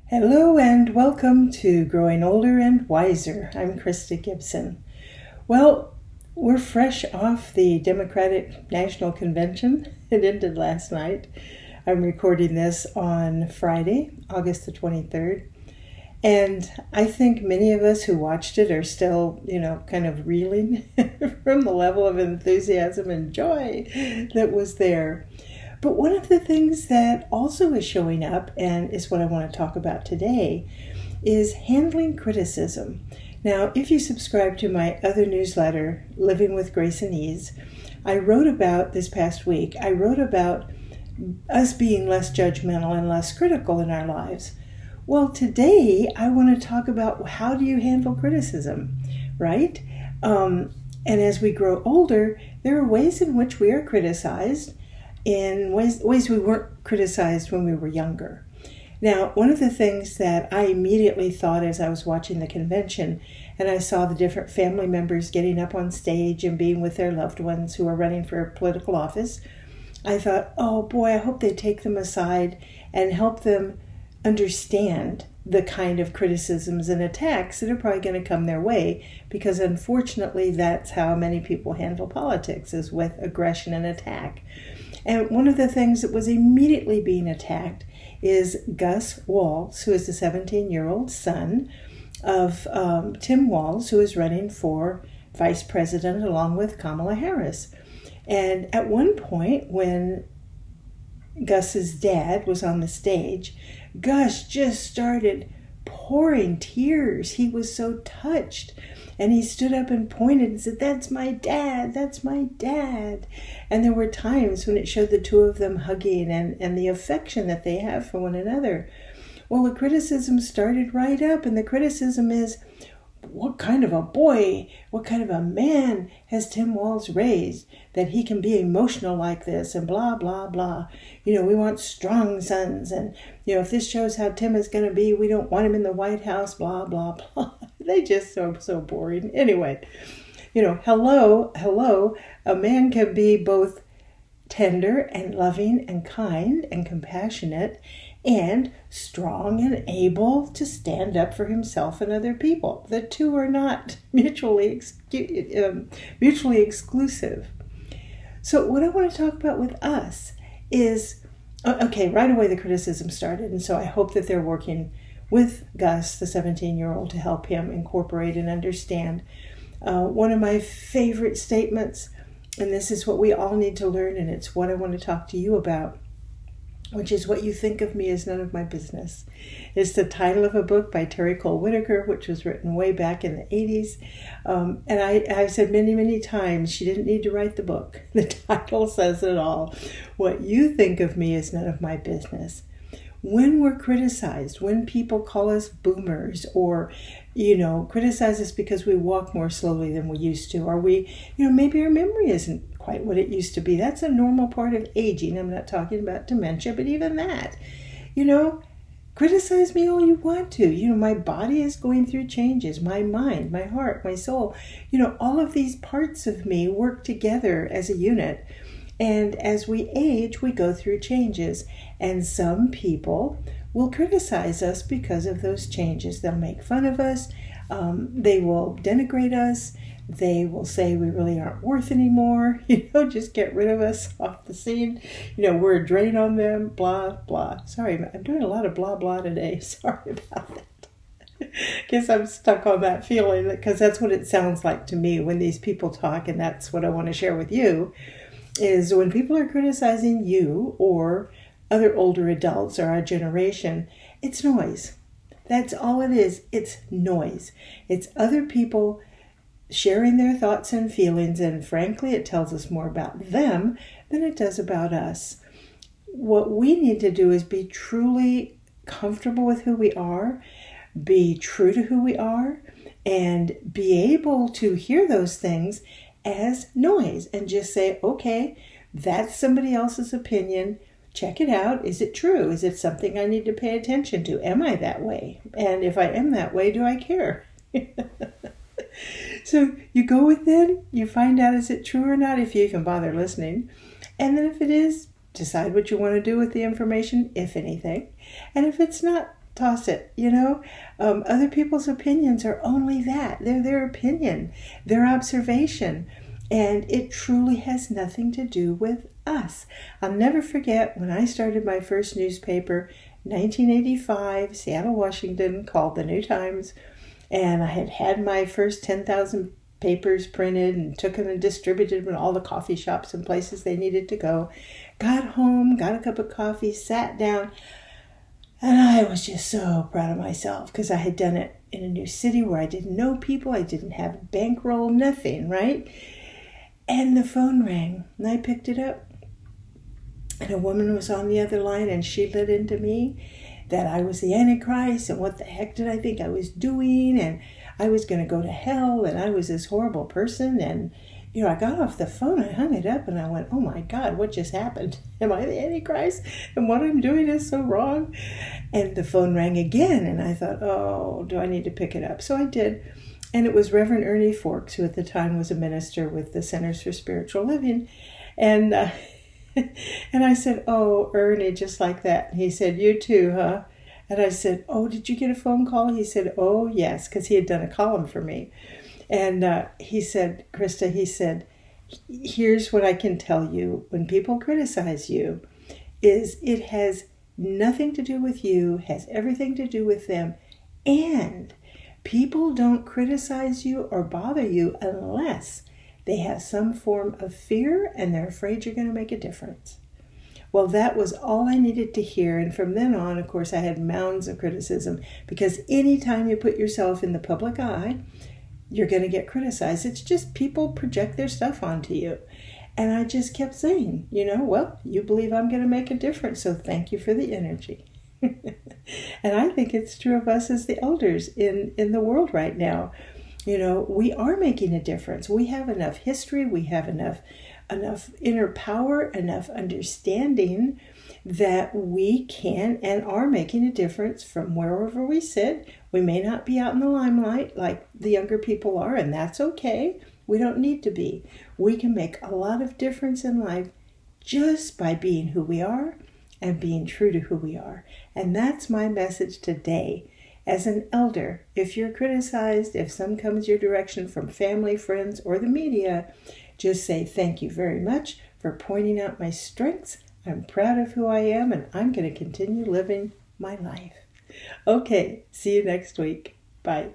Hello and welcome to Growing Older and Wiser. I'm Krista Gibson. Well, we're fresh off the Democratic National Convention. It ended last night. I'm recording this on Friday, August the 23rd. And I think many of us who watched it are still, kind of reeling from the level of enthusiasm and joy that was there. But one of the things that also is showing up, and is what I want to talk about today, is handling criticism. Now, if you subscribe to my other newsletter, Living with Grace and Ease, I wrote about us being less judgmental and less critical in our lives. Well, today I want to talk about how do you handle criticism, right? And as we grow older, there are ways in which we are criticized in ways we weren't criticized when we were younger. Now, one of the things that I immediately thought as I was watching the convention and I saw the different family members getting up on stage and being with their loved ones who are running for political office, I thought, oh boy, I hope they take them aside and help them understand the kind of criticisms and attacks that are probably going to come their way, because unfortunately that's how many people handle politics, is with aggression and attack. And one of the things that was immediately being attacked is Gus Walz, who is the 17-year-old son of Tim Walz, who is running for vice president along with Kamala Harris. And at one point, when Gus's dad was on the stage, Gus just started pouring tears. He was so touched. And he stood up and pointed and said, "That's my dad, that's my dad." And there were times when it showed the two of them hugging and the affection that they have for one another. Well, the criticism started right up, and the criticism is, what kind of a boy, what kind of a man has Tim Walz raised that he can be emotional like this, and blah, blah, blah. We want strong sons, and, if this shows how Tim is going to be, we don't want him in the White House, blah, blah, blah. They just so boring. Anyway, hello, a man can be both tender and loving and kind and compassionate and strong and able to stand up for himself and other people. The two are not mutually exclusive. So what I want to talk about with us is, okay, right away the criticism started, and so I hope that they're working with Gus, the 17-year-old, to help him incorporate and understand. One of my favorite statements, and this is what we all need to learn, and it's what I want to talk to you about, which is, "What you think of me is none of my business." It's the title of a book by Terry Cole Whitaker, which was written way back in the 80s. And I've said many, many times, she didn't need to write the book. The title says it all. What you think of me is none of my business. When we're criticized, when people call us boomers or, criticize us because we walk more slowly than we used to, or we, maybe our memory isn't quite what it used to be. That's a normal part of aging. I'm not talking about dementia, but even that, criticize me all you want to. My body is going through changes. My mind, my heart, my soul, all of these parts of me work together as a unit. And as we age, we go through changes. And some people will criticize us because of those changes. They'll make fun of us. They will denigrate us. They will say we really aren't worth anymore. Just get rid of us off the scene. We're a drain on them, blah, blah. Sorry, I'm doing a lot of blah, blah today. Sorry about that. Guess I'm stuck on that feeling, because that's what it sounds like to me when these people talk, and that's what I want to share with you. Is when people are criticizing you or other older adults or our generation, it's noise. That's all it is. It's noise. It's other people sharing their thoughts and feelings, and frankly, it tells us more about them than it does about us. What we need to do is be truly comfortable with who we are, be true to who we are, and be able to hear those things as noise and just say, okay, that's somebody else's opinion. Check it out. Is it true? Is it something I need to pay attention to? Am I that way? And if I am that way, do I care? So you go within, you find out, is it true or not, if you even bother listening. And then if it is, decide what you want to do with the information, if anything. And if it's not, toss it, Other people's opinions are only that. They're their opinion, their observation, and it truly has nothing to do with us. I'll never forget when I started my first newspaper, 1985, Seattle, Washington, called the New Times, and I had my first 10,000 papers printed and took them and distributed them in all the coffee shops and places they needed to go. Got home, got a cup of coffee, sat down, and I was just so proud of myself because I had done it in a new city where I didn't know people, I didn't have a bankroll, nothing, right? And the phone rang, and I picked it up, and a woman was on the other line, and she lit into me that I was the Antichrist, and what the heck did I think I was doing, and I was going to go to hell, and I was this horrible person. And I got off the phone, I hung it up, and I went, oh my God, what just happened? Am I the Antichrist? And what I'm doing is so wrong? And the phone rang again, and I thought, oh, do I need to pick it up? So I did. And it was Reverend Ernie Forks, who at the time was a minister with the Centers for Spiritual Living. And and I said, oh, Ernie, just like that. And he said, you too, huh? And I said, oh, did you get a phone call? He said, oh, yes, because he had done a column for me. And he said, Krista, he said, here's what I can tell you. When people criticize you, is it has nothing to do with you, has everything to do with them. And people don't criticize you or bother you unless they have some form of fear and they're afraid you're going to make a difference. Well, that was all I needed to hear. And from then on, of course, I had mounds of criticism because anytime you put yourself in the public eye, you're going to get criticized. It's just people project their stuff onto you. And I just kept saying, well, you believe I'm going to make a difference, so thank you for the energy. And I think it's true of us as the elders in the world right now. We are making a difference. We have enough history. We have enough inner power, enough understanding that we can and are making a difference from wherever we sit. We may not be out in the limelight like the younger people are, and that's okay. We don't need to be. We can make a lot of difference in life just by being who we are and being true to who we are. And that's my message today. As an elder, if you're criticized, if some comes your direction from family, friends, or the media, just say thank you very much for pointing out my strengths. I'm proud of who I am, and I'm going to continue living my life. Okay, see you next week. Bye.